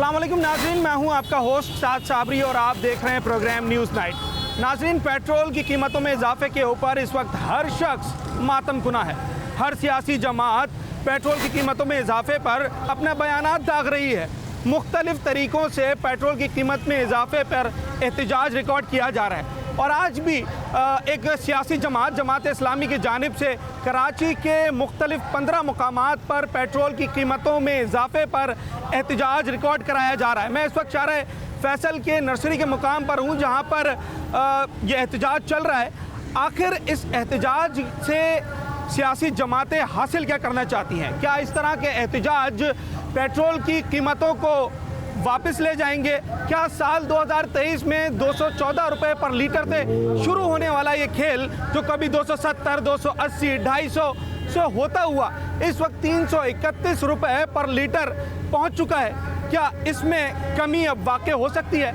अस्सलाम वालेकुम नाज़रीन, मैं हूं आपका होस्ट साद साबरी और आप देख रहे हैं प्रोग्राम न्यूज़ नाइट। नाज़रीन, पेट्रोल की कीमतों में इजाफे के ऊपर इस वक्त हर शख्स मातमकुना है। हर सियासी जमात पेट्रोल की कीमतों में इजाफे पर अपना बयानात दाग रही है। मुख्तलिफ तरीक़ों से पेट्रोल की कीमत में इजाफे पर एहतजाज रिकॉर्ड किया जा रहा है और आज भी एक सियासी जमात इस्लामी की जानिब से कराची के मुख्तलिफ 15 मुकामात पर पेट्रोल की कीमतों में इजाफे पर एहतजाज रिकॉर्ड कराया जा रहा है। मैं इस वक्त शाहरा फैसल के नर्सरी के मुकाम पर हूँ जहाँ पर यह एहतजाज चल रहा है। आखिर इस एहतजाज से सियासी जमातें हासिल क्या करना चाहती हैं? क्या इस तरह के एहतजाज पेट्रोल की कीमतों को वापस ले जाएंगे? क्या साल 2023 में 214 रुपये पर लीटर से शुरू होने वाला ये खेल जो कभी 270, 280, 250 से होता हुआ इस वक्त 331 रुपये पर लीटर पहुंच चुका है, क्या इसमें कमी अब वाक़ई हो सकती है?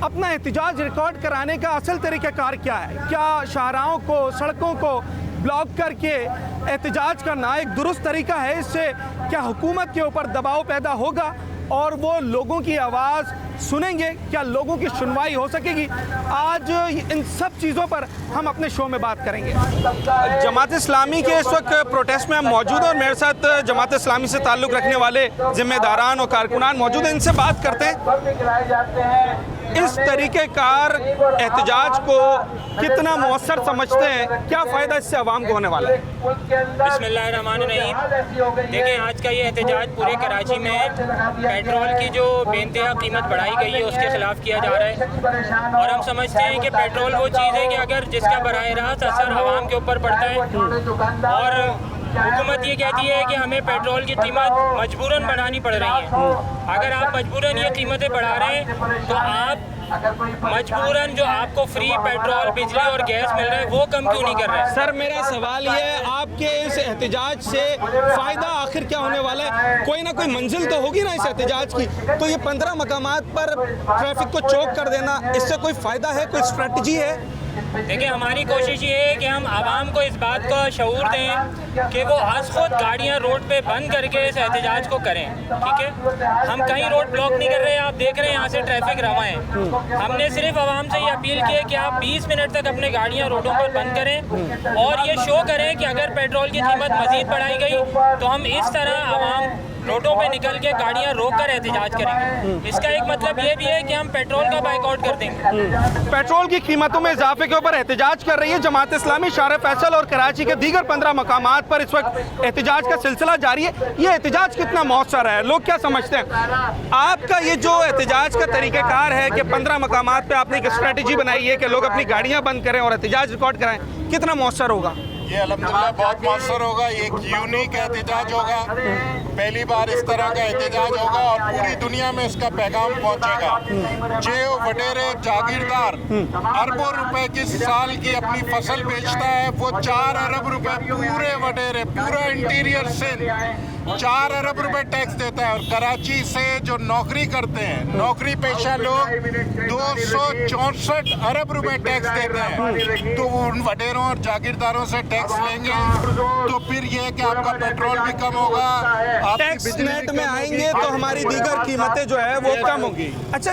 अपना एहतजाज रिकॉर्ड कराने का असल तरीक़ाकार क्या है? क्या शाहराहों को, सड़कों को ब्लॉक करके एहतजाज करना एक दुरुस्त तरीका है? इससे क्या हुकूमत के ऊपर दबाव पैदा होगा और वो लोगों की आवाज़ सुनेंगे? क्या लोगों की सुनवाई हो सकेगी? आज इन सब चीज़ों पर हम अपने शो में बात करेंगे। जमात इस्लामी के इस वक्त प्रोटेस्ट में हम मौजूद हैं और मेरे साथ जमात इस्लामी से ताल्लुक़ रखने वाले ज़िम्मेदारान और कारकुनान मौजूद हैं। इनसे बात करते हैं। इस तरीक़ेकार एहतजाज को कितना मौसर समझते हैं? क्या फ़ायदा इससे आवाम को होने वाला है? बिस्मिल्लाहिर्रहमानिर्रहीम। देखें, आज का ये एहतजाज पूरे कराची में पेट्रोल की जो बेइंतहा कीमत बढ़ाई गई है उसके ख़िलाफ़ किया जा रहा है और हम समझते हैं कि पेट्रोल वो चीज़ है कि अगर जिसका बराह रास्त असर आवाम के ऊपर पड़ता है और हुकूमत ये कहती है कि हमें पेट्रोल की कीमत मजबूरन बढ़ानी पड़ रही है। अगर आप मजबूरन ये कीमतें बढ़ा रहे हैं तो आप मजबूरन जो आपको फ्री पेट्रोल, बिजली और गैस मिल रहा है वो कम क्यों नहीं कर रहे हैं? सर, मेरा सवाल ये है, आपके इस एहतजाज से फ़ायदा आखिर क्या होने वाला है? कोई ना कोई मंजिल तो होगी ना इस एहतजाज की। तो ये 15 मकामात पर ट्रैफिक को चौक कर देना, इससे कोई फ़ायदा है? कोई स्ट्रेटजी है? देखिए, हमारी कोशिश ये है कि हम आवाम को इस बात का शऊर दें कि वो आज खुद गाड़ियाँ रोड पे बंद करके इस एहतजाज को करें। ठीक है, हम कहीं रोड ब्लॉक नहीं कर रहे हैं। आप देख रहे हैं यहाँ से ट्रैफिक रवा है। हमने सिर्फ आवाम से ये अपील की है कि आप 20 मिनट तक अपने गाड़ियाँ रोडों पर बंद करें और ये शो करें कि अगर पेट्रोल की कीमत मज़ीद बढ़ाई गई तो हम इस तरह आवाम रोडों पे निकल के गाड़ियाँ रोक कर एहतजाज करेंगे। इसका एक मतलब ये भी है कि हम पेट्रोल का बाइकआउट कर देंगे। पेट्रोल की कीमतों में इजाफे के ऊपर एहतजाज कर रही है जमात इस्लामी। शाहरा फैसल और कराची के दीगर 15 मकामात पर इस वक्त एहतजाज का सिलसिला जारी है। ये एहतजाज कितना मौसर है? लोग क्या समझते हैं? आपका ये जो एहतजाज का तरीक़ाकार है कि 15 मकामात पर आपने एक स्ट्रेटजी बनाई है कि लोग अपनी गाड़ियाँ बंद करें और एहतजाज रिकॉर्ड कराएं, कितना मौसर होगा? ये अल्हम्दुलिल्लाह बहुत मौसर होगा। ये एक यूनिक एहतजाज होगा। पहली बार इस तरह का एहतजाज होगा और पूरी दुनिया में इसका पैगाम पहुंचेगा। जो वडेरे जागीरदार अरबों रुपए की साल की अपनी फसल बेचता है, वो 4 अरब रुपए पूरे वडेरे, पूरा इंटीरियर से 4 अरब रुपए टैक्स देता है। और कराची से जो नौकरी करते हैं, नौकरी पेशा लोग 264 अरब रुपए टैक्स देते हैं। तो उन वडेरों और जागीरदारों से टैक्स लेंगे तो फिर ये कि आपका पेट्रोल भी कम होगा, टैक्स नेट में आएंगे तो हमारी दीगर कीमतें जो है वो कम होगी। अच्छा,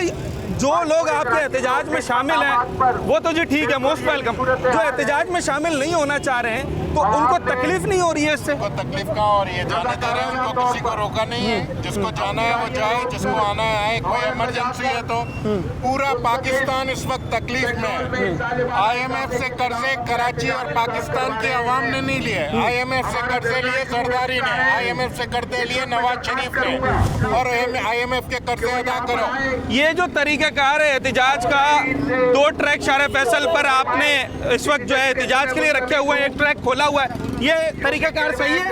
जो लोग आपके एहतजाज में शामिल हैं वो तो जी ठीक है, मोस्ट वेलकम। जो एहतजाज में शामिल नहीं होना चाह रहे हैं तो उनको तकलीफ नहीं हो रही है इससे? उनको तकलीफ कहाँ हो रही है? जाने दे रहे हैं, उनको किसी को रोका नहीं है। जिसको जाना है वो जाए, जिसको आना है आए। कोई इमरजेंसी है तो पूरा पाकिस्तान इस वक्त तकलीफ में है। IMF से कर्जे कराची और पाकिस्तान के अवाम ने नहीं लिए। IMF से कर्जे लिए जरदारी ने, IMF से कर्जे लिए नवाज शरीफ ने, और IMF के कर्जे अदा करो। ये जो तरीक़ाकार है एहतजाज का, 2 ट्रैक शाहरा फैसल पर आपने इस वक्त जो है एहतजाज के लिए रखे हुए हैं, एक ट्रैक खोला हुआ है, ये तरीक़ाकार सही है?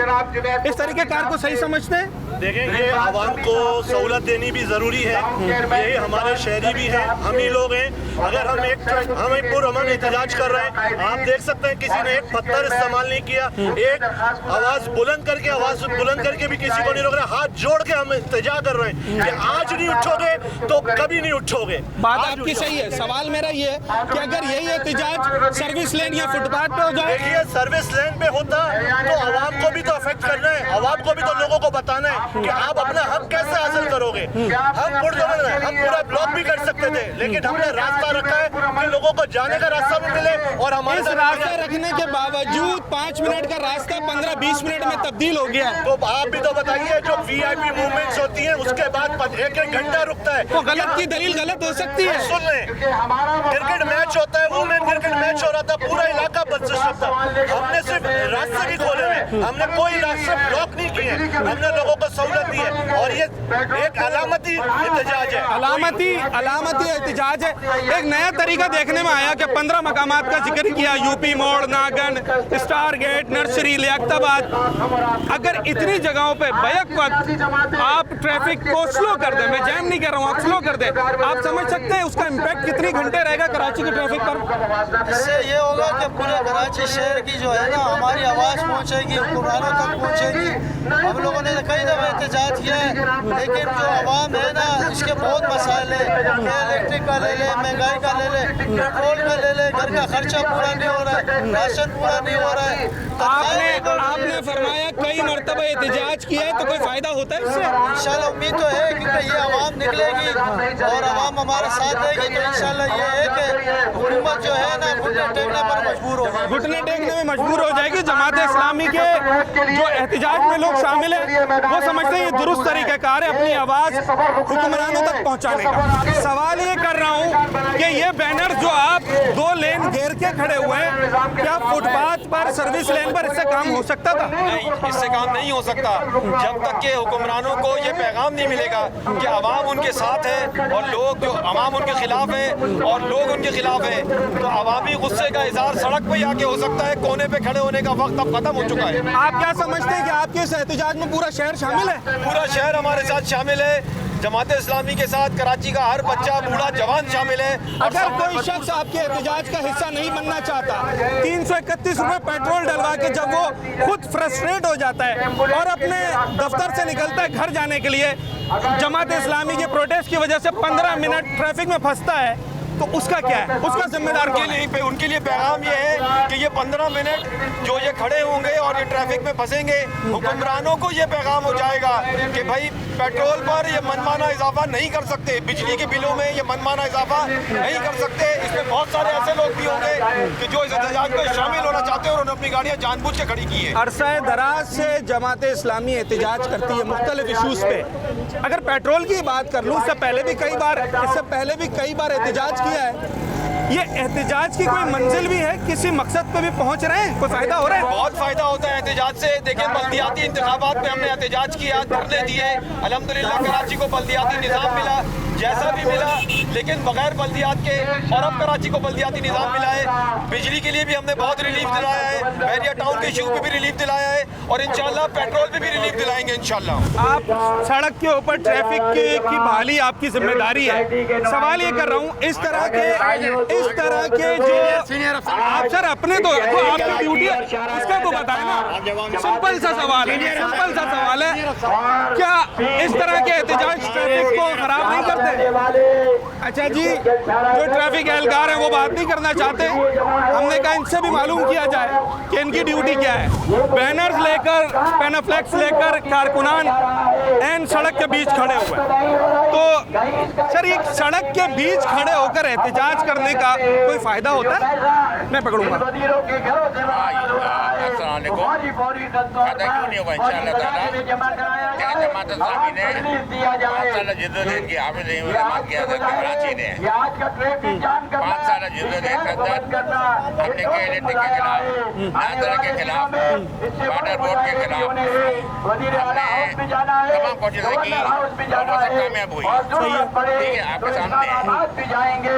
इस तरीक़ाकार को सही समझते हैं? देखें, ये आवाम को सहूलत देनी भी ज़रूरी है। यही हमारे शहरी भी हैं, हम ही लोग हैं। अगर हम एक पुरअमन एहतजाज कर रहे हैं, आप देख सकते हैं किसी ने एक पत्थर इस्तेमाल नहीं किया, एक आवाज़ बुलंद करके भी किसी को नहीं रोक रहे। हाथ जोड़ के हम एहतजाज कर रहे हैं कि आज नहीं उठोगे तो कभी नहीं उठोगे। हो गए। बात आपकी सही है। सवाल मेरा ये है कि अगर यही एहतिजाज सर्विस लेन या फुटपाथ पे हो जाए। देखिए, सर्विस लेन पे होता तो आवाम को भी तो अफेक्ट करना है, आवाम को भी तो लोगों को बताना है कि आप अपना हक कैसे हासिल करोगे। हम पूरा ब्लॉक भी कर सकते थे, लेकिन हमने रास्ता रखा है कि लोगों को जाने का रास्ता भी मिले। और हमारे इस रास्ते रखने के बावजूद 5 मिनट का रास्ता 15-20 मिनट में तब्दील हो गया। तो आप भी तो बताइए, जो VIP मूवमेंट्स होती हैं उसके बाद 1-1 घंटा रुकता है। तो गलत की दलील गलत हो सकती है। सुन लें, क्रिकेट मैच होता है, वुमेन क्रिकेट मैच हो रहा था, पूरा इलाका बदसिस्टम था। हमने सिर्फ रास्ते भी खोले हैं, हमने कोई रास्ते ब्लॉक नहीं किए, हमने लोगों को सहूलत दी है। और ये एक अलामती एहतिजाज है, अलामती एहतिजाज है। एक नया तरीका देखने में आया कि 15 मकामात का जिक्र किया, यूपी मोड़, नागन, स्टार गेट, नर्सरी, लियाकताबाद। अगर इतनी जगहों पे बैक वक्त आप ट्रैफिक को स्लो कर दें, मैं जैम नहीं कर रहा हूँ, आप स्लो कर दें, आप समझ सकते हैं उसका इम्पैक्ट कितनी घंटे रहेगा कराची के ट्रैफिक पर। इससे ये होगा कि पूरे कराची शहर की जो है ना हमारी आवाज़ पहुँचेगी, हुक्मरानों तक पहुँचेगी। हम लोगों ने कई दफ़ा एहतजाज किया है, लेकिन जो आवाम है ना, इसके बहुत मसाइल है। इलेक्ट्रिक का ले ले, महंगाई का ले ले, पेट्रोल का ले ले, घर का खर्चा पूरा नहीं हो रहा है, राशन पूरा नहीं हो रहा है। आपने फरमाया कई मरतबा एहतजाज किया है, तो कोई फायदा होता है इससे? इंशाल्लाह उम्मीद तो है, क्योंकि ये आवाम निकलेगी और आवाम हमारे साथ देगी, तो इंशाल्लाह ये है कि हुकूमत जो है ना घुटने टेकने पर मजबूर होगी, घुटने टेकने में मजबूर हो जाएगी। जमात इस्लामी के जो एहतिजाज में लोग शामिल हैं वो समझते हैं ये दुरुस्त तरीक़ेकार है अपनी आवाज़ हुक्मरानों तक पहुंचाने का। सवाल ये कर रहा हूं कि ये बैनर जो आप 2 लेन घेर के खड़े हुए हैं, क्या फुटपाथ पर, सर्विस लेन पर इससे काम हो सकता था? नहीं, इससे काम नहीं हो सकता जब तक कि हुक्मरानों को ये पैगाम नहीं मिलेगा कि अवाम उनके साथ है और लोग जो अवाम उनके खिलाफ है और लोग उनके खिलाफ है। तो अवामी गुस्से का इजहार सड़क पे आके हो सकता है, कोने पे खड़े होने का वक्त अब खत्म हो चुका है। आप क्या समझते हैं कि आपके इस एहतिजाज में पूरा शहर शामिल है? पूरा शहर हमारे साथ शामिल है, जमात इस्लामी के साथ कराची का हर बच्चा, बूढ़ा, जवान शामिल है। अगर कोई शख्स आपके एहतिजाज का हिस्सा नहीं बनना चाहता, 331 रुपए पेट्रोल डलवा के जब वो खुद फ्रस्ट्रेट हो जाता है और अपने दफ्तर से निकलता है घर जाने के लिए, जमात इस्लामी के प्रोटेस्ट की वजह से 15 मिनट ट्रैफिक में फंसता है, तो उसका क्या है? उसका जिम्मेदार उनके लिए पैगाम ये है कि ये 15 मिनट जो ये खड़े होंगे और ये ट्रैफिक में फंसेंगे, हुक्मरानों को ये पैगाम हो जाएगा कि भाई पेट्रोल पर ये मनमाना इजाफा नहीं कर सकते, बिजली के बिलों में ये मनमाना इजाफा नहीं कर सकते। इसमें बहुत सारे ऐसे लोग भी होंगे कि जो इस एहतजाज में शामिल होना चाहते हैं और उन्होंने अपनी गाड़ियाँ जानबूझ के खड़ी की है। अरसा दराज से जमात इस्लामी एहतिजाज करती है मुख्तलिफ इशूज़ पे। अगर पेट्रोल की बात कर लूँ, इससे पहले भी कई बार एहतिजाज किया है। ये एहतिजाज की कोई मंजिल भी है, किसी मकसद पे भी पहुंच रहे हैं, कोई फायदा हो रहा है? बहुत फायदा होता है एहतिजाज से। देखिए, बल्दियाती इंतखाबात में हमने एहतिजाज किया, धरने दिए, अल्हम्दुलिल्लाह कराची को बल्दियाती निज़ाम मिला जैसा भी मिला, लेकिन बगैर बल्दियात के, और अब कराची को बल्दियाती निज़ाम मिला है। बिजली के लिए भी हमने बहुत रिलीफ दिलाया है, बहरिया टाउन के इशू पे भी रिलीफ दिलाया है और इंशाल्लाह पेट्रोल पे भी रिलीफ दिलाएंगे इंशाल्लाह। आप सड़क के ऊपर ट्रैफिक की बहाली आपकी जिम्मेदारी है। सवाल ये कर रहा हूँ, इस तरह के जो आप सर अपने तो आपकी ड्यूटी है, इसका तो बताए ना। सिंपल सा सवाल है, क्या इस तरह के एहतिजाज ट्रैफिक को खराब नहीं करते? अच्छा जी, जो ट्रैफिक एहलकार है वो बात नहीं करना चाहते। हमने कहा इनसे भी मालूम किया जाए कि इनकी ड्यूटी क्या है। बैनर्स लेकर, पेनाफ्लेक्स लेकर कारकुनान एन सड़क के बीच खड़े हुए, तो सर ये सड़क के बीच खड़े होकर एहतिजाज करने का कोई फायदा होता है? मैं पकड़ूंगा। क्यों नहीं होगा इंशाअल्लाह ताला। क्या जमात इस्लामी ने 5 साल जिद्दोजहद की हामिल किया था कराची ने 5 साल जिद्दोजहद के अंदर हमने के इलेक्ट्रिक के खिलाफ, नादरा के खिलाफ, वाटर बोर्ड के खिलाफ हमने तमाम कोशिशें की और वो सब कामयाब हुई। ठीक है, आपके सामने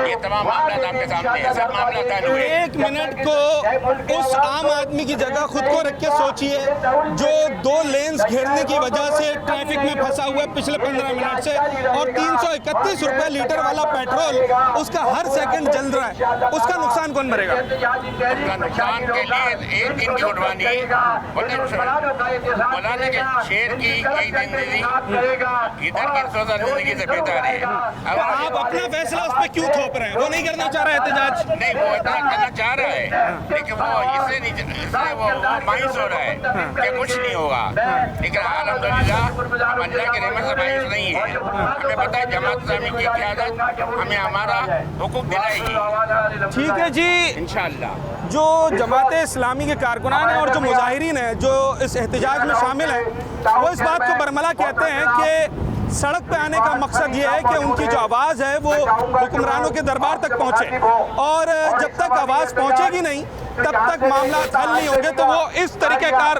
ये तमाम मामला आपके सामने है, सब मामला तय हुए। 1 मिनट को उस आम आदमी की जगह खुद को रख के सोचिए जो 2 लेन्स घेरने की वजह से ट्रैफिक में फंसा हुआ है पिछले 15 मिनट से और 331 रुपए लीटर वाला वाला पेट्रोल उसका हर सेकंड जल रहा है, उसका नुकसान कौन भरेगा? उसका नुकसान के लिए एक दिन की कुर्बानी मौलाना के शेर की कई जिंदगी इधर की सोचा जिंदगी से बेहतर है। अब आप अपना फैसला उस पर क्यों थोप रहे हैं? वो नहीं करना चाह रहा है एहतजाज? नहीं, वो इतना करना चाह रहा है, लेकिन वो इससे वो मायूस हो रहा है कि कुछ नहीं होगा। लेकिन अल्हम्दुलिल्लाह अल्लाह की रहमत से मायूस नहीं है। हमें पता है जमात इस्लामी की क़यादत हमें हमारा हुकूक दिलाएगी। ठीक है जी, इंशाअल्लाह। जो जमात इस्लामी के कारकुनान हैं और जो मुजाहिरीन हैं जो इस एहतजाज में शामिल हैं, वो इस बात को बरमला कहते हैं कि सड़क पे आने का मकसद ये है कि उनकी जो आवाज़ है वो हुक्मरानों के दरबार तक पहुँचे, और जब तक आवाज़ पहुँचेगी नहीं तब तक मामला हल नहीं होंगे। तो वो इस तरीक़ेकार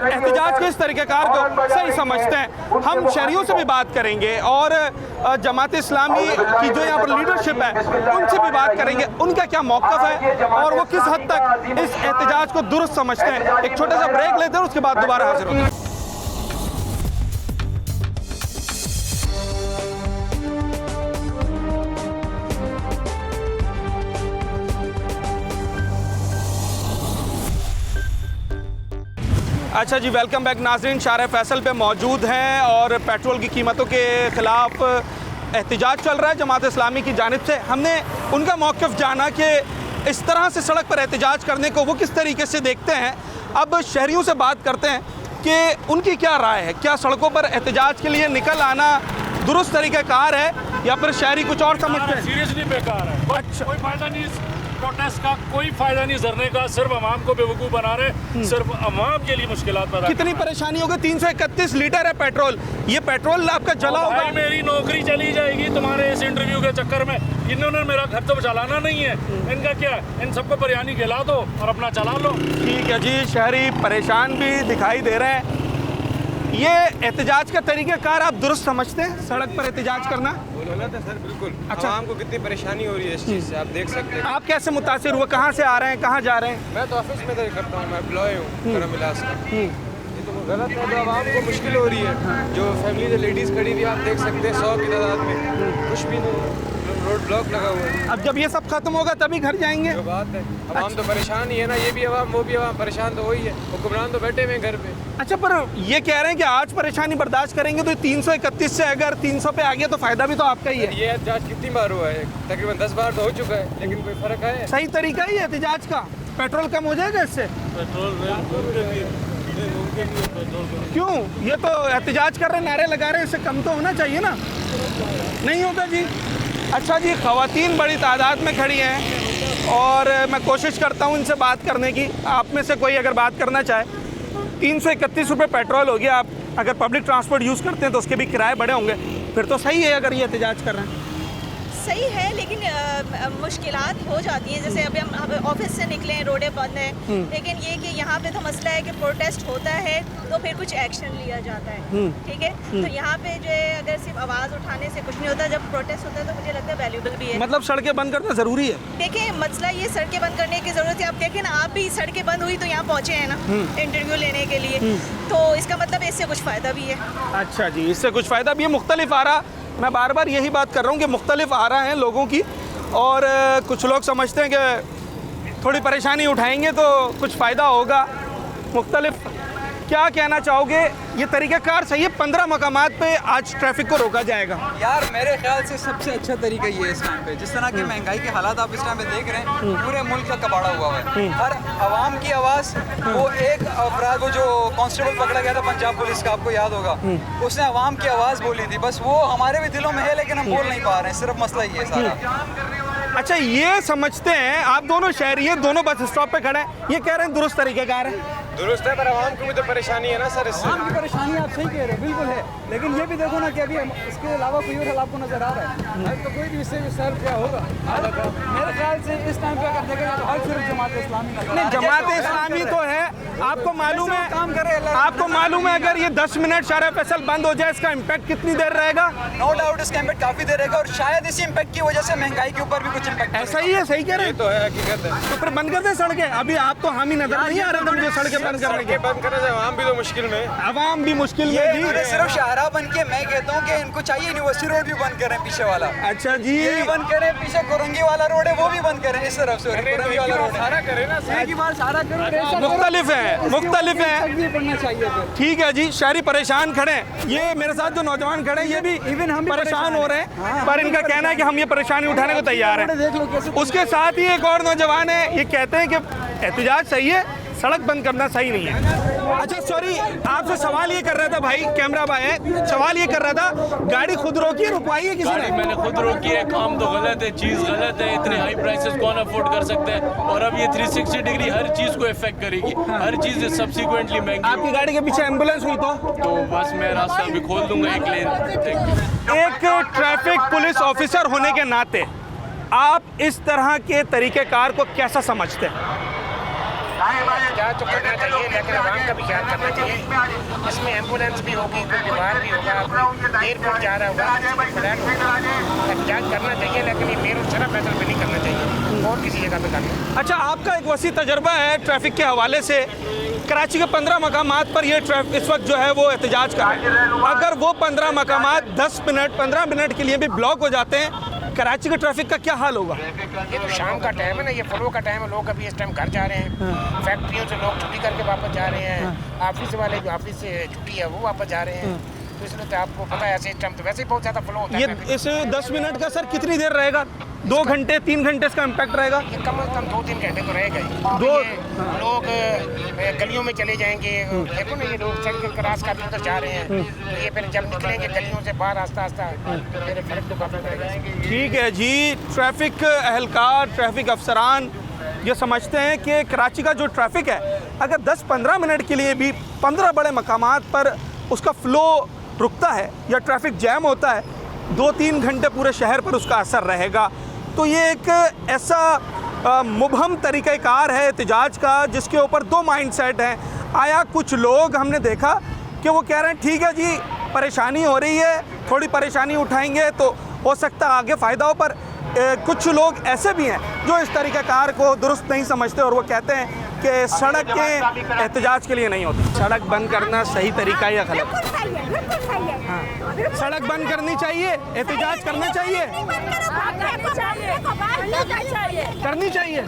एहतजाज के इस तरीक़ेकार को सही समझते हैं। हम शहरियों से भी बात करेंगे और जमात इस्लामी की जो यहाँ पर लीडरशिप है उनसे भी बात करेंगे, उनका क्या मौक़िफ़ है और वो किस हद तक इस एहतजाज को दुरुस्त समझते हैं। एक छोटा सा ब्रेक लेते हैं, उसके बाद दोबारा हाजिर होते हैं। अच्छा जी, वेलकम बैक नाज़रीन। शाहर फैसल पे मौजूद हैं और पेट्रोल की कीमतों के ख़िलाफ़ एहतजाज चल रहा है जमात इस्लामी की जानिब से। हमने उनका मौक़िफ़ जाना कि इस तरह से सड़क पर एहतजाज करने को वो किस तरीके से देखते हैं। अब शहरियों से बात करते हैं कि उनकी क्या राय है, क्या सड़कों पर एहतजाज के लिए निकल आना दुरुस्त तरीक़ाकार है या फिर शहरी कुछ और समझते हैं? सीरियसली बेकार है। अच्छा, कोई फ़ायदा नहीं प्रोटेस्ट का, कोई फ़ायदा नहीं धरने का, सिर्फ आवाम को बेवकूफ़ बना रहे, सिर्फ आवाम के लिए मुश्किलात पैदा। कितनी परेशानी होगी? 331 लीटर है पेट्रोल, ये पेट्रोल आपका जला होगा। मेरी नौकरी चली जाएगी तुम्हारे इस इंटरव्यू के चक्कर में। इन्होंने मेरा घर तो चलाना नहीं है, इनका क्या, इन सबको बिरयानी खिला दो और अपना चला लो। ठीक है जी, शहरी परेशान भी दिखाई दे रहे हैं। ये एहतजाज का तरीक़ाकार आप दुरुस्त समझते हैं, सड़क पर एहतजाज करना? गलत है सर, बिल्कुल। अच्छा, आवाम को कितनी परेशानी हो रही है इस चीज़ से, आप देख सकते हैं। आप कैसे मुतासिर हुए? कहाँ से आ रहे हैं, कहाँ जा रहे हैं? मैं तो ऑफिस में करता हूँ, मैं एम्प्लॉय हूँ करम इलाज का। ये तो गलत है, जो आवाम को मुश्किल हो रही है। जो फैमिली जो लेडीज़ खड़ी हुई आप देख सकते हैं 100 की तादाद में, कुछ भी नहीं, रोड ब्लॉक लगा हुआ है। अब जब ये सब खत्म होगा तभी घर जाएंगे? जो बात है, आवाम तो परेशान ही है ना, ये भी आवाम वो भी आवाम परेशान तो वही है। हुक्मरान तो बैठे हुए हैं घर पे। अच्छा, पर ये कह रहे हैं कि आज परेशानी बर्दाश्त करेंगे तो 331 से अगर 300 पे आ गया तो फायदा भी तो आपका ही है। ये एहतजाज कितनी बार हुआ है? तकरीबन 10 बार तो हो चुका है, लेकिन कोई फर्क है? सही तरीका ही है एहतजाज का? पेट्रोल कम हो जाएगा इससे? क्यों? ये तो एहतजाज कर रहे हैं, नारे लगा रहे हैं, इससे कम तो होना चाहिए ना? नहीं होगा जी। अच्छा जी, ख़वातीन बड़ी तादाद में खड़ी हैं और मैं कोशिश करता हूँ इनसे बात करने की। आप में से कोई अगर बात करना चाहे। 331 रुपये पेट्रोल हो गया। आप अगर पब्लिक ट्रांसपोर्ट यूज़ करते हैं तो उसके भी किराए बढ़े होंगे, फिर तो सही है अगर ये एहतजाज कर रहे हैं। सही है, लेकिन मुश्किलात हो जाती हैं। जैसे अभी हम ऑफिस से निकले हैं, रोडें बंद हैं, लेकिन ये कि यहाँ पे तो मसला है कि प्रोटेस्ट होता है तो फिर कुछ एक्शन लिया जाता है। ठीक है, तो यहाँ पे जो है अगर सिर्फ आवाज़ उठाने से कुछ नहीं होता, जब प्रोटेस्ट होता है तो मुझे लगता है वैल्यूबल भी है। मतलब सड़कें बंद करना ज़रूरी है? देखिए, मसला ये सड़कें बंद करने की ज़रूरत है। अब देखें ना, आप भी सड़कें बंद हुई तो यहाँ पहुँचे हैं ना इंटरव्यू लेने के लिए, तो इसका मतलब इससे कुछ फ़ायदा भी है। अच्छा जी, इससे कुछ फ़ायदा भी है। मुख्तलिफ आ रहा, मैं बार बार यही बात कर रहा हूँ कि मुख्तलिफ आ रहा है लोगों की, और कुछ लोग समझते हैं कि थोड़ी परेशानी उठाएंगे तो कुछ फ़ायदा होगा। मुख्तलिफ क्या कहना चाहोगे? ये तरीक़ाकार सही है? 15 मकामात पे आज ट्रैफिक को रोका जाएगा। यार मेरे ख्याल से सबसे अच्छा तरीका ये है इस टाइम पे, जिस तरह की महंगाई के हालात आप इस टाइम पे देख रहे हैं, पूरे मुल्क का कबाड़ा हुआ है। हर आवाम की आवाज़, वो एक अपराध, वो जो कांस्टेबल पकड़ा गया था पंजाब पुलिस का, आपको याद होगा, उसने आवाम की आवाज़ बोली थी। बस वो हमारे भी दिलों में है, लेकिन हम बोल नहीं पा रहे हैं। सिर्फ मसला ये है सारा। अच्छा, ये समझते हैं आप दोनों शहरी हैं, दोनों बस स्टॉप पे खड़े हैं, ये कह रहे हैं दुरुस्त तरीक़ेकार है? दुरुस्त है, पर आवाम को भी तो परेशानी है ना सर इससे। आवाम की परेशानी आप सही कह रहे हैं, बिल्कुल है, लेकिन ये भी देखो ना कि अभी इसके अलावा कोई और हल आपको नजर आ रहा है तो कोई भी इससे सर क्या होगा? मेरे ख्याल से इस टाइम पे अगर देखा जाए तो हल सिर्फ जमात इस्लामी का। नहीं, जमात इस्लामी तो है, आपको मालूम है अगर ये 10 मिनट शारा फैसल बंद हो जाए इसका इम्पैक्ट कितनी देर रहेगा? नो डाउट इसका इम्पैक्ट काफी देर रहेगा और शायद इसी इम्पैक्ट की वजह से महंगाई के ऊपर भी कुछ इम्पैक्ट ऐसा ही है, सही कह रहे हैं। तो है हकीकत है। तो फिर बंद कर दें सड़कें। अभी आप तो हामी नजर नहीं आ रहे थे मुझे सड़कें बंद करने के। बंद करने से आवाम भी तो मुश्किल में, आवाम भी मुश्किल में जी। इन्होंने सिर्फ शाहरा बन के, मैं कहता हूँ कि इनको चाहिए यूनिवर्सिटी रोड भी बंद करें पीछे वाला। अच्छा जी, ये भी बंद करें, पीछे कोरंगी वाला रोड है वो भी बंद करें, इस तरफ से कोरंगी वाला रोड सारा करे ना, मुख्तलिफ है। पड़ना चाहिए। ठीक है जी, शहरी परेशान खड़े हैं। ये मेरे साथ जो नौजवान खड़े हैं ये भी परेशान हो रहे हैं, पर इनका कहना है कि हम ये परेशानी उठाने को तैयार हैं। उसके साथ ही एक और नौजवान है, ये कहते हैं कि एहतजाज सही है, सड़क बंद करना सही नहीं है। अच्छा सॉरी, आपसे सवाल ये कर रहा था भाई, कैमरा भाई है, सवाल ये कर रहा था, गाड़ी खुद रोकी है, रुकवाई है किसी ने? मैंने खुद रोकी है, काम तो गलत है, चीज़ गलत है, इतने हाई प्राइसेस कौन अफोर्ड कर सकते हैं? और अब ये 360 डिग्री हर चीज़ को इफेक्ट करेगी, हर चीज़ सब्सिक्वेंटली महंगी। आपकी गाड़ी के पीछे एम्बुलेंस हुई तो बस मैं रास्ता अभी खोल दूंगा एक लेन। एक ट्रैफिक पुलिस ऑफिसर होने के नाते आप इस तरह के तरीक़ेकार को कैसा समझते हैं? क्या तो करना चाहिए, लेकिन आवाम का भी ख्याल करना चाहिए। इसमें एम्बुलेंस भी होगी, कोई बीमार भी होगा, एयरपोर्ट जा रहा होगा, फ्लैट एहतजाज करना चाहिए, लेकिन ये मेरे शरा फैसल पे नहीं करना चाहिए और किसी जगह पे करना। अच्छा, आपका एक वसी तजर्बा है ट्रैफिक के हवाले से। कराची के 15 मकामात पर ये ट्रैफिक इस वक्त जो है वो एहतजाज कर रहे हैं। अगर वो 15 मकामात 10 मिनट 15 मिनट के लिए भी ब्लॉक हो जाते हैं, कराची के ट्रैफिक का क्या हाल होगा? ये तो शाम का टाइम है ना, ये फ्लो का टाइम है, लोग अभी इस टाइम घर जा रहे हैं, फैक्ट्रियों से लोग छुट्टी करके वापस जा रहे हैं, ऑफिस वाले जो ऑफिस से छुट्टी है वो वापस जा रहे हैं, तो इसलिए तो आपको पता है ऐसे इस टाइम तो वैसे ही बहुत ज़्यादा फ्लो होता है। ये इस 10 मिनट का सर कितनी देर रहेगा? 2 घंटे 3 घंटे इसका इम्पैक्ट रहेगा? ये कम से कम 2-3 घंटे तो रहेगा ही। लोग गलियों में चले जाएंगे, देखो ना ये लोग सड़क क्रॉस का भी उधर जा रहे हैं, तो ये फिर जब निकलेंगे गलियों से बाहर आस्ता आस्ता तो मेरे फर्क तो काफ़ी पड़ेगा। ठीक है जी, ट्रैफिक एहलकार, ट्रैफिक अफसरान ये समझते हैं कि कराची का जो ट्रैफिक है, अगर 10-15 मिनट के लिए भी 15 बड़े मकामात पर उसका फ़्लो रुकता है या ट्रैफिक जैम होता है, 2-3 घंटे पूरे शहर पर उसका असर रहेगा। तो ये एक ऐसा मुबहम तरीक़ाकार है एहतजाज का जिसके ऊपर 2 माइंडसेट हैं। आया कुछ लोग हमने देखा कि वो कह रहे हैं ठीक है जी, परेशानी हो रही है, थोड़ी परेशानी उठाएंगे तो हो सकता है आगे फ़ायदा हो, पर कुछ लोग ऐसे भी हैं जो इस तरीक़ाकार को दुरुस्त नहीं समझते और वो कहते हैं कि सड़क के एहतजाज के लिए नहीं होती। सड़क बंद करना सही तरीका या गलत? हाँ, सड़क बंद करनी चाहिए, एहतजाज करना चाहिए, करनी चाहिए।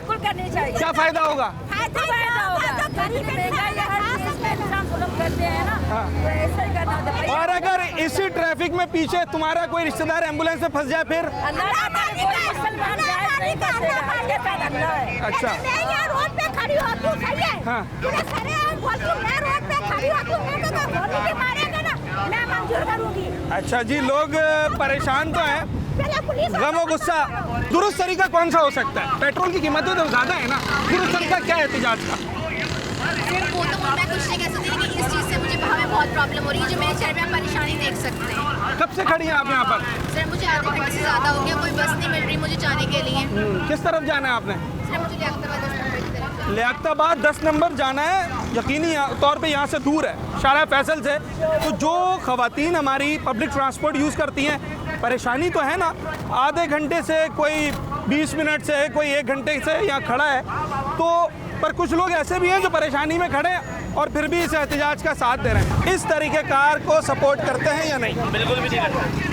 क्या फ़ायदा होगा? और अगर इसी ट्रैफिक में पीछे तुम्हारा कोई रिश्तेदार एम्बुलेंस में फंस जाए फिर? अच्छा, रोड पे खड़ी हो तू, सही है? हाँ। मैं रोड पे खड़ी हो तू, मैं तो गोली भी मारेगा ना, मैं मंजूर करूंगी। अच्छा जी, लोग परेशान तो हैं, गम और गुस्सा। दुरुस्त तरीका कौन सा हो सकता है? पेट्रोल की कीमतें तो ज़्यादा है ना, दुरुस्त तरीका क्या है एहतजाज का? सिर्फ वो तो मैं कुछ नहीं कह सकती, लेकिन इस चीज़ से मुझे वहाँ में बहुत प्रॉब्लम हो रही है, जो मेरे चेहरे में परेशानी देख सकते हैं। कब से खड़ी हैं आप यहाँ पर? सर मुझे आधे घंटे से ज़्यादा हो गया, कोई बस नहीं मिल रही मुझे जाने के लिए। किस तरफ जाना है आपने? सर मुझे लियाकताबाद 10 नंबर जाना है, यकीनी तौर पे यहाँ से दूर है शारा फैसल से। तो जो ख़वातीन हमारी पब्लिक ट्रांसपोर्ट यूज़ करती हैं, परेशानी तो है ना, आधे घंटे से कोई 20 मिनट से कोई 1 घंटे से यहाँ खड़ा है, तो पर कुछ लोग ऐसे भी हैं जो परेशानी में खड़े हैं और फिर भी इस एहतजाज का साथ दे रहे हैं। इस तरीक़ेकार को सपोर्ट करते हैं या नहीं? बिल्कुल भी नहीं करते।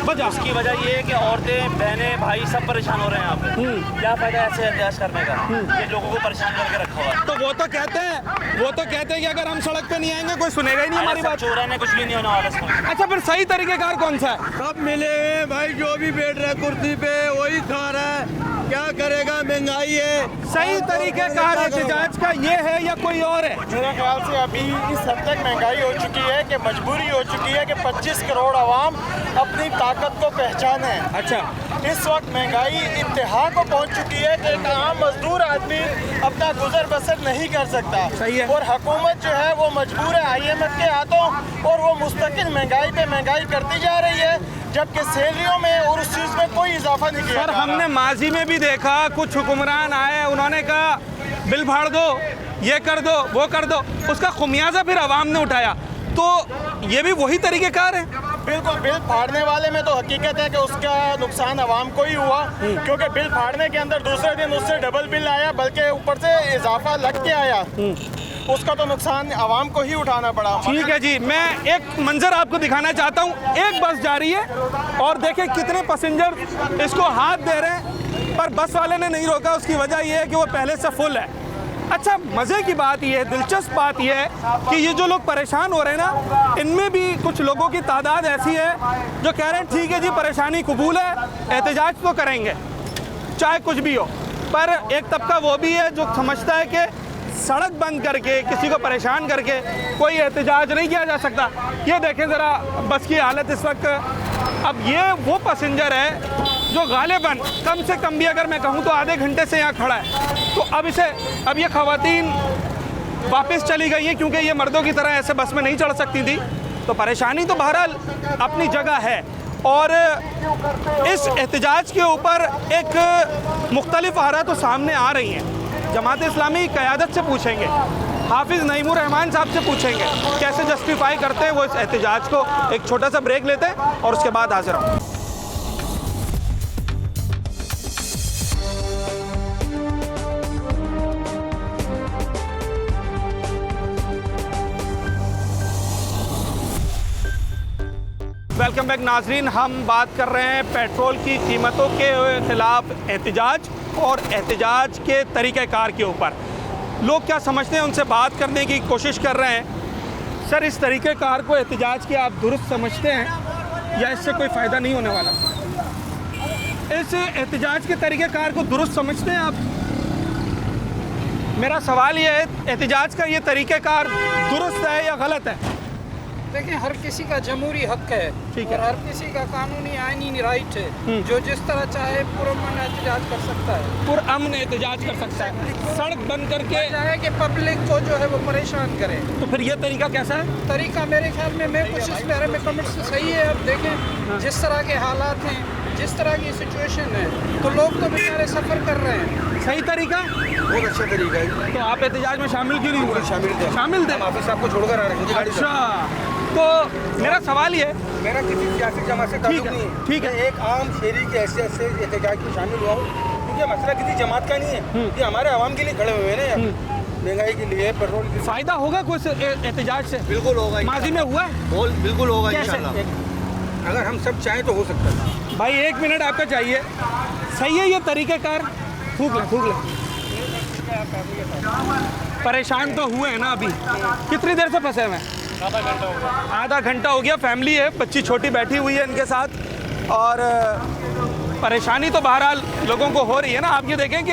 वजह उसकी वजह ये है कि औरतें, बहनें, भाई सब परेशान हो रहे हैं यहाँ पे। क्या फायदा ऐसे एहतजाज करने का? ये लोगों को परेशान करके रखा हुआ है। तो वो तो कहते हैं कि अगर हम सड़क पे नहीं आएंगे कोई सुनेगा ही नहीं हमारी बात। चोरा ने कुछ भी नहीं होने वाला इसमें। अच्छा, फिर सही तरीक़ेकार कौन सा है? सब मिले हुए भाई, जो भी बैठ रहा है कुर्सी पे वही खा रहा है, क्या करेगा, महंगाई है। सही तरीक़ेकार एहतजाज का ये है या कोई और है? मेरे ख्याल से अभी इस हद तक महंगाई हो चुकी है कि मजबूरी हो चुकी है कि 25 करोड़ आवाम अपनी ताकत को पहचाने। अच्छा, इस वक्त महंगाई इंतहा को पहुंच चुकी है कि एक आम मजदूर आदमी अपना गुजर बसर नहीं कर सकता। सही है। और हुकूमत जो है वो मजबूर है IMF के हाथों, और वो मुस्तकिल महंगाई पे महंगाई करती जा रही है, जबकि सैलरियों में और उस चीज़ में कोई इजाफा नहीं किया। सर, हमने माजी में भी देखा कुछ हुक्मरान आए, उन्होंने कहा बिल फाड़ दो, ये कर दो, वो कर दो, उसका खुमियाजा फिर आवाम ने उठाया। तो ये भी वही तरीक़ेकार है। बिल्कुल, बिल फाड़ने वाले में तो हकीकत है कि उसका नुकसान आवाम को ही हुआ, क्योंकि बिल फाड़ने के अंदर दूसरे दिन उससे डबल बिल आया, बल्कि ऊपर से इजाफा लग के आया। उसका तो नुकसान आवाम को ही उठाना पड़ा। ठीक है जी, मैं एक मंजर आपको दिखाना चाहता हूँ। एक बस जा रही है और देखें कितने पैसेंजर इसको हाथ दे रहे हैं, पर बस वाले ने नहीं रोका। उसकी वजह यह है कि वो पहले से फुल है। अच्छा, मज़े की बात यह है, दिलचस्प बात यह है कि ये जो लोग परेशान हो रहे हैं ना, इनमें भी कुछ लोगों की तादाद ऐसी है जो कह रहे हैं ठीक है जी, परेशानी कबूल है, एहतजाज तो करेंगे चाहे कुछ भी हो। पर एक तबका वो भी है जो समझता है कि सड़क बंद करके, किसी को परेशान करके कोई एहतजाज नहीं किया जा सकता। ये देखें ज़रा बस की हालत इस वक्त। अब ये वो पैसेंजर है जो गालिबन कम से कम भी अगर मैं कहूँ तो आधे घंटे से यहाँ खड़ा है। तो अब ये ख़वातीन वापस चली गई हैं क्योंकि ये मर्दों की तरह ऐसे बस में नहीं चढ़ सकती थी। तो परेशानी तो बहरहाल अपनी जगह है। और इस एहतजाज के ऊपर एक मुख्तलिफ आरा तो सामने आ रही हैं। जमात इस्लामी क़यादत से पूछेंगे, हाफिज़ नईमुर रहमान साहब से पूछेंगे कैसे जस्टिफाई करते हैं वो इस एहतजाज को। एक छोटा सा ब्रेक लेते हैं और उसके बाद हाजिर हूँ। वेलकम बैक नाजरीन, हम बात कर रहे हैं पेट्रोल की कीमतों के ख़िलाफ़ एहतजाज और एहतजाज के तरीक़ेकार के ऊपर। लोग क्या समझते हैं उनसे बात करने की कोशिश कर रहे हैं। सर, इस तरीक़ेकार को एहतजाज के आप दुरुस्त समझते हैं या इससे कोई फ़ायदा नहीं होने वाला? इस एहतजाज के तरीक़ेकार को दुरुस्त समझते हैं आप? मेरा सवाल ये है, एहतजाज का ये तरीक़ेकार दुरुस्त है या गलत है? देखिए, हर किसी का जमहूरी हक है और हर किसी का कानूनी आईनी राइट है, जो जिस तरह चाहे पुरअमन एहतजाज कर सकता है। पुरअमन एहतजाज कर सकता है, सड़क बंद करके चाहे कि पब्लिक को जो है वो परेशान करे। तो फिर ये तरीका कैसा है? तरीका मेरे ख्याल में, मैं कुछ इस बारे में कमेंट से सही है। अब देखें जिस तरह के हालात हैं, जिस तरह की सिचुएशन है, तो लोग तो बेचारे सफ़र कर रहे हैं। सही तरीका, बहुत अच्छा तरीका है। तो आप एहतजाज में शामिल क्यों नहीं हुए? शामिल थे, ऑफिस आपको छोड़कर आ रहे हैं। अच्छा, तो मेरा सवाल ये, मेरा किसी सियासी जमात से ताल्लुक नहीं है। ठीक है, एक आम शहरी की हैसियत से एहतजाज में शामिल हुआ हूँ, क्योंकि मसला किसी जमात का नहीं है, ये हमारे आवाम के लिए खड़े हुए हैं ना, महंगाई के लिए, पेट्रोल के लिए। फ़ायदा होगा कुछ एहतजाज से? बिल्कुल होगा। माजी में हुआ? बिल्कुल होगा इंशाल्लाह, अगर हम सब चाहें तो हो सकता है। भाई 1 मिनट आपका चाहिए। सही है ये तरीक़ेकार? फूक ले। परेशान तो हुए हैं ना अभी? कितनी देर से फंसे हुए हैं? आधा घंटा हो गया। फैमिली है, बच्ची छोटी बैठी हुई है इनके साथ, और परेशानी तो बहरहाल लोगों को हो रही है ना। आप ये देखें कि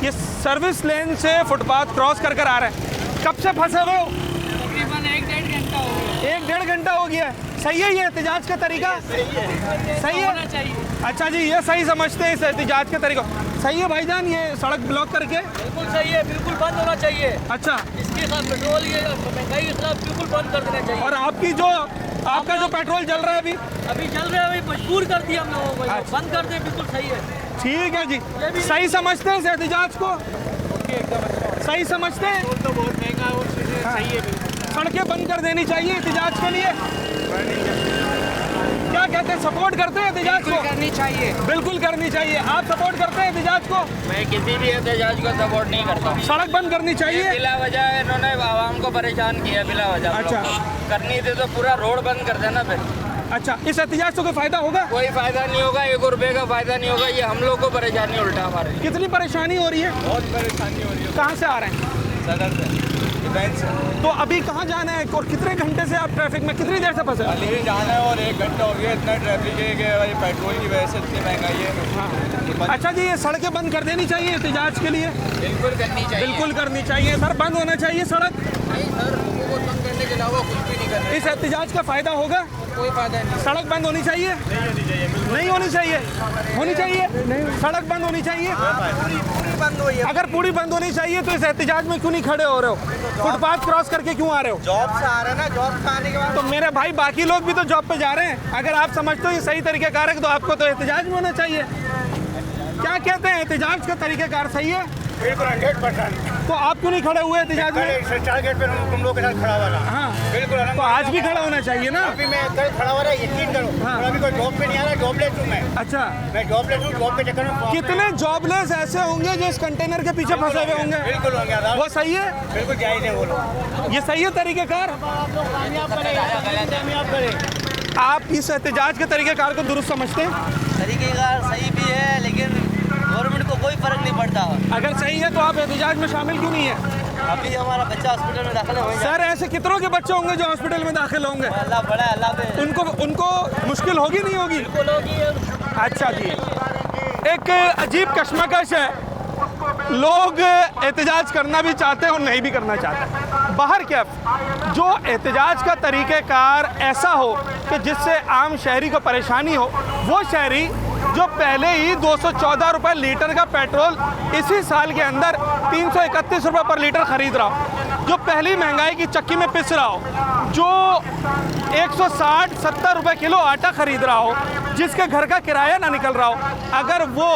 ये सर्विस लेन से फुटपाथ क्रॉस कर आ रहे हैं। कब से फंसे हुए हो? तकरीबन 1-1.5 घंटा हो गया। 1-1.5 घंटा हो गया है। सही है ये एहतजाज का तरीका? सही है। अच्छा जी, ये सही समझते हैं इस एहतजाज के तरीका? सही है भाईजान, ये सड़क ब्लॉक करके? बिल्कुल सही है, बिल्कुल बंद होना चाहिए। अच्छा, इसके साथ पेट्रोल, ये महंगाई के खिलाफ बिल्कुल बंद कर देना चाहिए। और आपका जो पेट्रोल चल रहा है अभी चल रहा है, अभी मजबूर कर दिया हम लोगों को, बंद कर दे। बिल्कुल सही है। ठीक है जी, सही समझते हैं इस एहतजाज को? सही समझते हैं? तो बहुत महंगा है और सही है। बिल्कुल सड़कें बंद कर देनी चाहिए एहतजाज के लिए। क्या कहते हैं, सपोर्ट करते हैं एहतजाज को? करनी चाहिए, बिल्कुल करनी चाहिए। आप सपोर्ट करते हैं एहतजाज को? मैं किसी भी एहतजाज को सपोर्ट नहीं करता। सड़क बंद करनी चाहिए? बिला वजह इन्होंने आवाम को परेशान किया, बिला वजह। अच्छा, करनी थी तो पूरा रोड बंद कर देना फिर। अच्छा, इस एहतजाज से कोई फायदा होगा? कोई फायदा नहीं होगा, 1 रुपए का फायदा नहीं होगा। ये हम लोग को परेशानी उल्टा हमारे। कितनी परेशानी हो रही है? बहुत परेशानी हो रही है। कहाँ से आ रहे हैं? सदर से। तो अभी कहाँ जाना है और कितने घंटे से आप ट्रैफिक में, कितनी देर से फंसे? अली जाना है और 1 घंटा हो गया। इतना ट्रैफिक है कि भाई पेट्रोल की वजह से इतनी महंगाई है। हाँ। अच्छा जी, ये सड़कें बंद कर देनी चाहिए एहतजाज के लिए? बिल्कुल करनी चाहिए। बिल्कुल करनी चाहिए सर। बंद होना चाहिए सड़क? नहीं सर, लोगों को बंद करने के अलावा कुछ भी नहीं करना। इस एहतजाज का फ़ायदा होगा? कोई फायदा नहीं। सड़क बंद होनी चाहिए? नहीं होनी चाहिए। होनी चाहिए? सड़क बंद होनी चाहिए? पूरी बंद हुई है। अगर पूरी बंद होनी चाहिए तो इस एहतजाज में क्यों नहीं खड़े हो रहे हो? फुटपाथ क्रॉस करके क्यों आ रहे हो? जॉब से आ रहे हैं ना, जॉब से आने के बाद। तो मेरे भाई बाकी लोग भी तो जॉब पे जा रहे हैं। अगर आप समझते हो ये सही तरीक़ेकार है तो आपको तो एहतजाज में होना चाहिए। क्या कहते हैं, एहतजाज का तरीक़ेकार सही है? बिल्कुल 100%। तो आप क्यों नहीं खड़े हुए एहतजाज में? सरकार गेट पे तुम लोग के साथ खड़ा हुआ था। हाँ बिल्कुल। तो आज भी खड़ा होना चाहिए ना। अभी मैं कल खड़ा हो रहा है, यकीन करो। हाँ। और अभी कोई जॉब पे नहीं आ रहा, जॉबलेस हूँ मैं। अच्छा, मैं जॉबलेस हूँ, जॉब के चक्कर में। कितने जॉबलेस ऐसे होंगे जो इस कंटेनर के पीछे फंसे हुए होंगे? बिल्कुल होंगे। वो सही है? बिल्कुल जायज़ है वो लोग। ये सही है तरीक़ेकार? आप इस एहतजाज के तरीक़ेकार को दुरुस्त समझते हैं? तरीक़ेकार सही भी है, लेकिन गवर्नमेंट को कोई फ़र्क नहीं पड़ता। अगर सही है तो आप एहतजाज में शामिल क्यों नहीं है? अभी हमारा बच्चा हॉस्पिटल में दाखिल है। सर ऐसे कितनों के बच्चे होंगे जो हॉस्पिटल में दाखिल होंगे? अल्लाह बड़ा है, अल्लाह पे। उनको मुश्किल होगी नहीं होगी? अच्छा जी, एक अजीब कश्मकश है, लोग एहतजाज करना भी चाहते हैं और नहीं भी करना चाहते। बाहर क्या जो एहतजाज का तरीक़ेकार ऐसा हो कि जिससे आम शहरी को परेशानी हो, वो शहरी जो पहले ही 214 रुपये लीटर का पेट्रोल इसी साल के अंदर 331 रुपये पर लीटर ख़रीद रहा हो, जो पहली महंगाई की चक्की में पिस रहा हो, जो 160-70 रुपये किलो आटा ख़रीद रहा हो, जिसके घर का किराया ना निकल रहा हो, अगर वो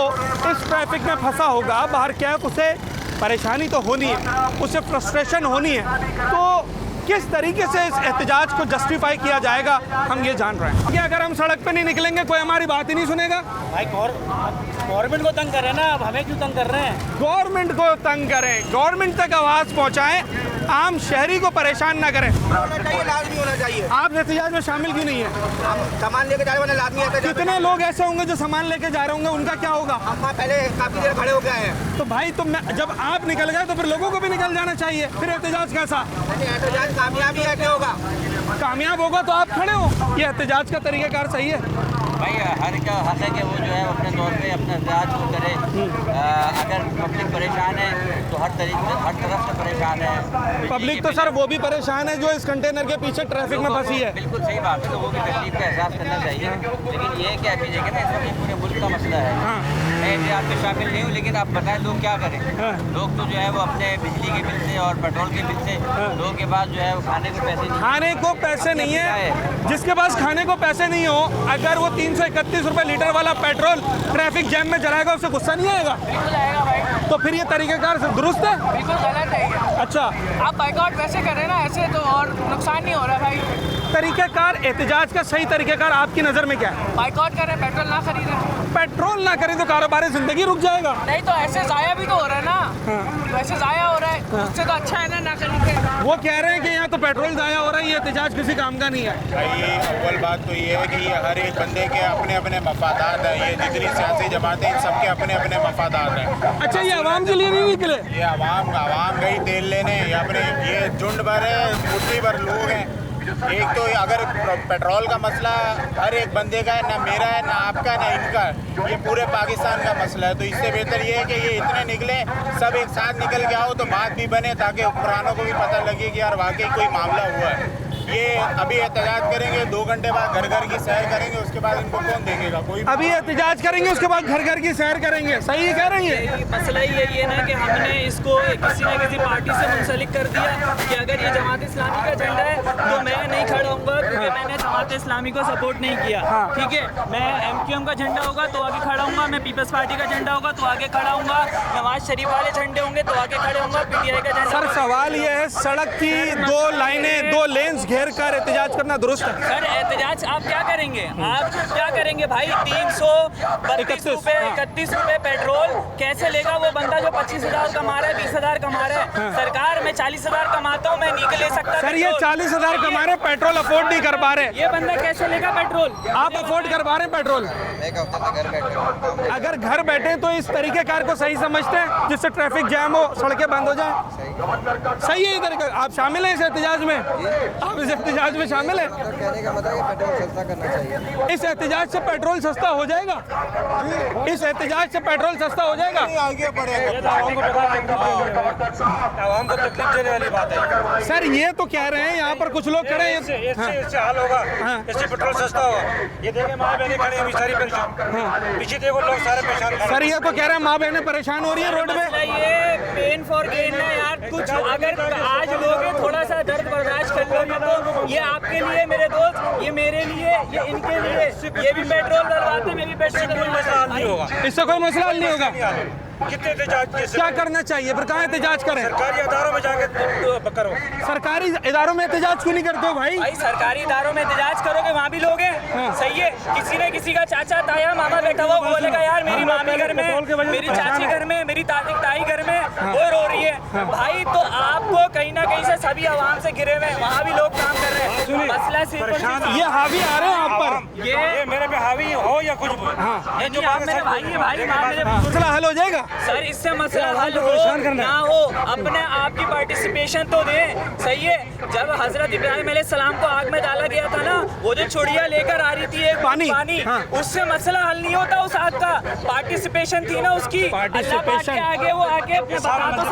इस ट्रैफिक में फंसा होगा, बाहर क्या है, उसे परेशानी तो होनी है, उसे फ्रस्ट्रेशन होनी है। तो किस तरीके से इस एहतजाज को जस्टिफाई किया जाएगा, हम ये जान रहे हैं कि अगर हम सड़क पे नहीं निकलेंगे कोई हमारी बात ही नहीं सुनेगा। भाई गवर्नमेंट को तंग कर रहे हैं ना, अब हमें क्यों तंग कर रहे हैं? गवर्नमेंट को तंग करें, गवर्नमेंट तक आवाज़ पहुंचाएं, आम शहरी को परेशान ना करें। लाजमी होना चाहिए। आप एहतजाज में शामिल क्यों नहीं है? सामान लेके जाने वाले लाजमी है। कितने लोग ऐसे होंगे जो सामान लेके जा रहे होंगे, उनका क्या होगा? हम वहाँ पहले काफ़ी देर खड़े हो गए हैं। तो भाई जब आप निकल गए तो फिर लोगों को भी निकल जाना चाहिए, फिर एहतजाज कैसा? एहतजाज कामयाबी है होगा। कामयाब होगा तो आप खड़े हो। ये एहतजाज का तरीक़ेकार सही है? भाई हर का हक है कि वो जो है अपने तौर पे अपना एहतजाज को करे। अगर पब्लिक परेशान है तो हर तरफ से परेशान है पब्लिक। तो सर वो भी परेशान है जो इस कंटेनर के पीछे ट्रैफिक में फंसी है। बिल्कुल सही बात है, तो वो भी तकलीफ का एहसास करना चाहिए। लेकिन ये क्या कीजिएगा ना, इस वक्त पूरे मुल्क का मसला है। मैं एहतजाज में शामिल नहीं हूँ, लेकिन आप बताएं लोग क्या करें। लोग तो जो है वो अपने बिजली के बिल से और पेट्रोल के बिल से, लोगों के पास जो है वो खाने को पैसे नहीं है। जिसके पास खाने को पैसे नहीं हो, अगर वो 331 रुपये लीटर वाला पेट्रोल ट्रैफिक जैम में जलाएगा, उससे गुस्सा नहीं आएगा? बिल्कुल आएगा भाई। तो फिर ये तरीक़ेकार दुरुस्त है? बिल्कुल गलत है ये। अच्छा, आप बाइकआउट वैसे करें ना, ऐसे तो और नुकसान नहीं हो रहा भाई। तरीक़ेकार एहतजाज का सही तरीक़ेकार आपकी नज़र में क्या है? बाइकआउट करें, पेट्रोल ना खरीदें। पेट्रोल ना करें तो कारोबारी ज़िंदगी रुक जाएगा। नहीं तो ऐसे ज़ाया भी तो हो रहा है ना, वैसे ज़ाया हो रहा है, उससे तो अच्छा है ना खरीदें। वो कह रहे हैं कि यहाँ तो पेट्रोल ज़ाया हो रहा है, ये एहतजाज किसी काम का नहीं है। भाई अव्वल बात तो ये है कि ये हर एक बंदे के अपने अपने मफादात हैं। ये जितनी सियासी जमातें इन सबके अपने अपने मफादात हैं। अच्छा, ये आवाम के लिए नहीं निकले? ये आवाम गई तेल लेने, ये अपने ये झुंड भर है, मुट्ठी भर लोग हैं। एक तो अगर पेट्रोल का मसला हर एक बंदे का है, ना मेरा है, ना आपका, ना इनका, ये पूरे पाकिस्तान का मसला है। तो इससे बेहतर ये है कि ये इतने निकले, सब एक साथ निकल के आओ तो बात भी बने, ताकि हुक्मरानों को भी पता लगे कि यार वाकई कोई मामला हुआ है। ये अभी एहतजाज करेंगे, 2 घंटे बाद घर घर की सैर करेंगे, उसके बाद इनको कौन देखेगा? कोई अभी एहतजाज करेंगे, उसके बाद घर घर की सैर करेंगे। सही कह रही है। मसला ये है ना कि हमने इसको किसी न किसी पार्टी से मुंसलिक कर दिया कि अगर ये जमात इस्लामी का झंडा है तो मैं नहीं खड़ा होऊंगा, क्योंकि मैंने जमात इस्लामी को सपोर्ट नहीं किया। ठीक है, मैं MQM का झंडा होगा तो आगे खड़ा होऊंगा, मैं पीपल्स पार्टी का झंडा होगा तो आगे खड़ा होऊंगा, नवाज शरीफ वाले झंडे होंगे तो आगे खड़े होऊंगा, PTI का झंडा। सर सवाल ये है, सड़क की 2 लाइनें 2 लेन्स घेर कर एहतजाज करना दुरुस्त है? सर एहतजाज आप क्या करेंगे? आप क्या करेंगे भाई? 332 रुपये 31 रुपये पेट्रोल कैसे लेगा वो बंदा जो 25,000 कमा रहा है, 20,000 कमा रहा है? सरकार मैं 40,000 कमाता हूँ, मैं नहीं ले सकता। सर ये 40,000 कमा रहे, पेट्रोल अफोर्ड नहीं कर पा रहे। ये बंदा कैसे लेगा पेट्रोल? आप अफोर्ड कर पा रहे पेट्रोल? अगर घर बैठे तो इस तरीक़ेकार को सही समझते हैं जिससे ट्रैफिक जैम हो, सड़कें बंद हो जाए? सही है ये तरीका। आप शामिल हैं इस एहतजाज में? आप इस एहतजाज में शामिल है? कहने का मतलब है पेट्रोल सस्ता करना चाहिए। इस एहतजाज से पेट्रोल सस्ता हो जाएगा? इस एहतजाज से पेट्रोल सस्ता हो जाएगा? आगे बढ़ेगा, आवाम को तकलीफ देने वाली बात है। सर ये तो कह रहे हैं यहाँ पर कुछ लोग खड़े हैं, इससे हाल होगा, इससे पेट्रोल सस्ता होगा। ये देखें माँ बहनें खड़ी हैं सारी परेशान, पीछे देखो लोग सारे परेशान। सर ये तो कह रहे हैं माँ बहनें परेशान हो रही है रोड में। ये पेन फॉर गेन है यार, कुछ अगर आज लोग थोड़ा सा दर्द बर्दाश्त कर लोगे तो ये आपके लिए मेरे दोस्त, ये मेरे लिए, ये इनके लिए, ये भी पेट्रोल डलवाते, मैं भी पेट्रोल डलवाता। इससे कोई मसला हल नहीं होगा। कितने एहतजाज किए? क्या करना चाहिए फिर? कहाँ एहतजाज करें? सरकारी इदारों में जाके करो। सरकारी इदारों में एहतजाज क्यों नहीं करते हो भाई? भाई सरकारी इदारों में एहतजाज करोगे, वहाँ भी लोग हैं। सही है, किसी ने किसी का चाचा ताया मामा बैठा हुआ बोलेगा यार मेरी मामी घर में, मेरी चाची घर में, मेरी ताई घर में वो रो रही है। भाई तो आपको कहीं ना कहीं से सभी आवाम से घिरे हुए, वहाँ भी लोग काम कर रहे हैं। मसला सिर्फ ये हावी आ रहे हैं आप पर, ये मेरे पे हावी हो या कुछ भी। ये जो आप मेरे भाई है भाई, मसला हल हो जाएगा सर। इससे मसला हल हो ना हो, अपने आप की पार्टिसिपेशन तो दें। सही है, जब हजरत इब्राहिम अलैहिस्सलाम को आग में डाला गया था ना, वो जो चुड़िया लेकर आ रही थी एक पानी, उससे मसला हल नहीं होता। उस आग का पार्टिसिपेशन थी ना उसकी, अल्लाह पाक के आगे वो आके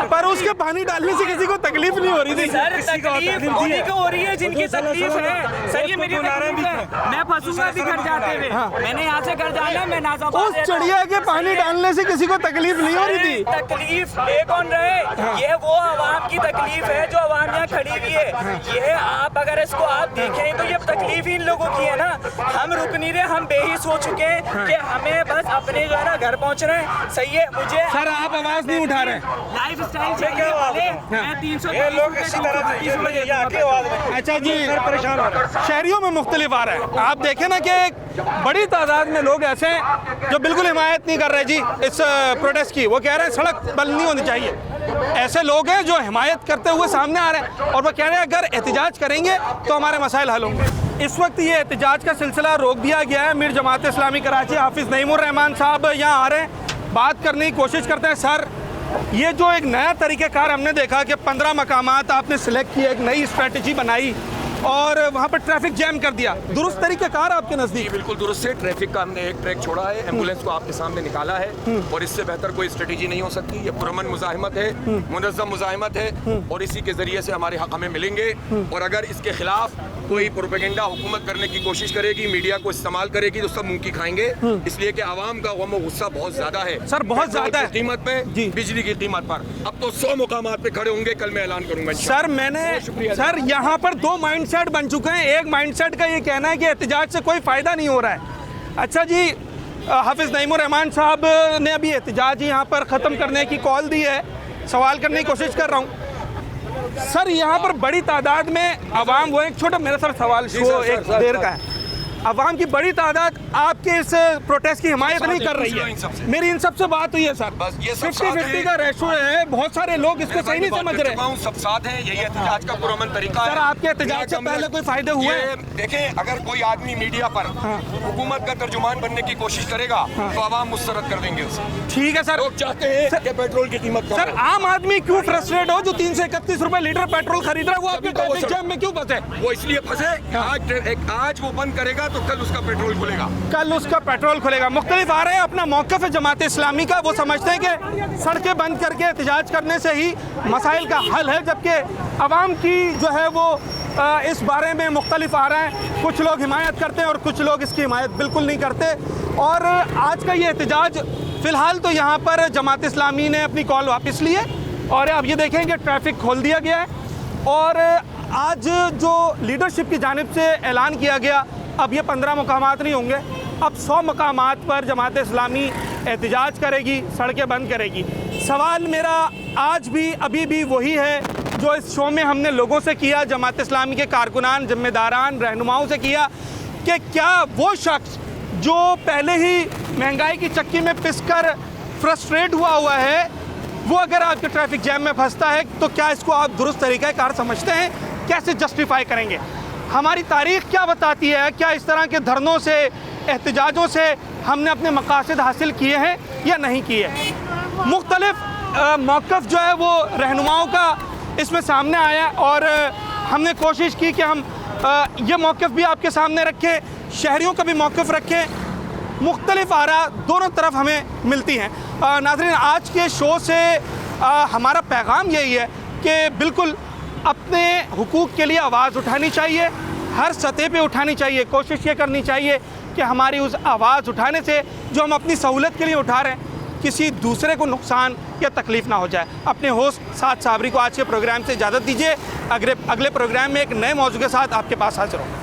पर उसके पानी डालने से किसी को तकलीफ नहीं हो रही थी सर। तकलीफ उन्हीं को हो रही है जिनकी तकलीफ है। सर ये मेरी तकलीफ है, मैं फंसूंगा भी घर जाते हुए। मैंने यहाँ से घर जाना, मैं नाज़ाबाद उस चिड़िया के पानी डालने से किसी को तकलीफ नहीं हो रही थी। तकलीफ ले कौन रहे? ये वो आवाम की तकलीफ है जो आवाम यहाँ खड़ी हुई है। ये आप अगर इसको आप देखें तो ये तकलीफ इन लोगों की है ना। हम रुक नहीं रहे, हम बेहिस हो चुके हैं कि हमें बस अपने जो है ना घर पहुँच रहे हैं। सही है, मुझे सर आप आवाज नहीं उठा रहे। लाइफ स्टाइल चाहिए वाले, मैं 300 लोग इसी तरह अच्छा जी, परेशान हो रहे हैं। शहरियों में मुख्तलिफ आ रहा है। आप देखें ना कि बड़ी तादाद में लोग ऐसे हैं जो बिल्कुल हिमायत नहीं कर रहे जी इस प्रोटेस्ट की। वो कह रहे हैं सड़क बंद नहीं होनी चाहिए। ऐसे लोग हैं जो हिमायत करते हुए सामने आ रहे हैं और वो कह रहे हैं अगर एहतजाज करेंगे तो हमारे मसाइल हल होंगे। इस वक्त ये एहतजाज का सिलसिला रोक दिया गया है। मीर जमात इस्लामी कराची हाफिज़ नईमुर रहमान साहब यहाँ आ रहे हैं, बात करने की कोशिश करते हैं। सर ये जो एक नया तरीक़ाकार हमने देखा कि 15 मकामात आपने सिलेक्ट किए, एक नई स्ट्रेटजी बनाई और वहाँ पर ट्रैफिक जैम कर दिया, दुरुस्त तरीक़ाकार आपके नज़दीक? बिल्कुल दुरुस्त है। ट्रैफिक का हमने एक ट्रैक छोड़ा है, एम्बुलेंस को आपके सामने निकाला है और इससे बेहतर कोई स्ट्रेटजी नहीं हो सकती। ये पुरअमन मुज़ाहिमत है, मुनज़्ज़म मुज़ाहिमत है और इसी के ज़रिए से हमारे हक़ हमें मिलेंगे। और अगर इसके खिलाफ कोई प्रोपेगेंडा हुकूमत करने की कोशिश करेगी, मीडिया को इस्तेमाल करेगी तो सब मुंह की खाएंगे। इसलिए कि आवाम का गम और गुस्सा बहुत ज्यादा है सर, बहुत ज्यादा है कीमत पे, बिजली की कीमत पर। अब तो 100 मुकामात पे खड़े होंगे, कल मैं ऐलान करूंगा सर। मैंने सर यहाँ पर 2 माइंडसेट बन चुके हैं। एक माइंडसेट का ये कहना है कि एहतजाज से कोई फायदा नहीं हो रहा है। अच्छा जी, हाफिज़ नईमुर रहमान साहब ने अभी एहतजाज यहाँ पर ख़त्म करने की कॉल दी है। सवाल करने की कोशिश कर रहा हूँ सर, यहाँ पर बड़ी तादाद में आवाम, वो एक छोटा मेरा सर सवाल एक देर का है, आवाम की बड़ी तादाद आपके इस प्रोटेस्ट की हिमायत नहीं कर रही है। मेरी इन सब से बात हुई है सर, 50-50 का रेशो है। बहुत सारे लोग इसको सही नहीं समझ रहे। सब साथ हैं, यही एहतजाज का पुरअमन तरीका है। सर आपके एहतजाज से पहले कोई फायदे हुए? देखें, अगर कोई आदमी मीडिया पर हुकूमत का तर्जुमान बनने की कोशिश करेगा तो आवाम मुस्तरद कर देंगे उसे। ठीक है सर। लोग चाहते हैं कि पेट्रोल की कीमत कम हो। सर आम आदमी क्यों फ्रस्ट्रेट हो जो 331 रुपए लीटर पेट्रोल खरीद रहा है, वो आपके ट्रैफिक जैम में क्यों फंसे? वो इसलिए फंसे, आज वो बंद करेगा तो कल उसका पेट्रोल खुलेगा, कल उसका पेट्रोल खुलेगा। मुख्तलिफ आ रहे हैं, अपना मौक़िफ़ है जमात इस्लामी का। वो समझते हैं कि सड़कें बंद करके एहतजाज करने से ही मसाइल का हल है, जबकि आवाम की जो है वो इस बारे में मुख्तलिफ आ रहे हैं। कुछ लोग हिमायत करते हैं और कुछ लोग इसकी हिमायत बिल्कुल नहीं करते। और आज का ये एहतजाज फ़िलहाल तो यहाँ पर जमात इस्लामी ने अपनी कॉल वापस ली है और अब ये देखें कि ट्रैफिक खोल दिया गया है। और आज जो लीडरशिप की जानिब से ऐलान किया गया, अब ये 15 मकामात नहीं होंगे, अब 100 मकामात पर जमात इस्लामी एहतजाज करेगी, सड़कें बंद करेगी। सवाल मेरा आज भी अभी भी वही है जो इस शो में हमने लोगों से किया, जमात इस्लामी के कारकुनान, जिम्मेदारान, रहनुमाओं से किया कि क्या वो शख्स जो पहले ही महंगाई की चक्की में पिसकर फ्रस्ट्रेट हुआ है, वो अगर आपके ट्रैफिक जैम में फंसता है तो क्या इसको आप दुरुस्त तरीक़ाकार समझते हैं? कैसे जस्टिफाई करेंगे? हमारी तारीख़ क्या बताती है? क्या इस तरह के धरनों से, एहतजाजों से हमने अपने मकासद हासिल किए हैं या नहीं किए? मुख्तलिफ मौक़िफ़ जो है वो रहनुमाओं का इसमें सामने आया और हमने कोशिश की कि हम ये मौक़िफ़ भी आपके सामने रखें, शहरियों का भी मौक़िफ़ रखें। मुख्तलिफ आरा दोनों तरफ हमें मिलती हैं। नाज़रीन, आज के शो से हमारा पैगाम यही है कि बिल्कुल अपने हुकूक के लिए आवाज़ उठानी चाहिए, हर सतह पे उठानी चाहिए। कोशिश ये करनी चाहिए कि हमारी उस आवाज़ उठाने से जो हम अपनी सहूलत के लिए उठा रहे हैं, किसी दूसरे को नुकसान या तकलीफ़ ना हो जाए। अपने होस्ट साद साबरी को आज के प्रोग्राम से इजाज़त दीजिए। अगले प्रोग्राम में एक नए मौजू के साथ आपके पास हाजिर हों।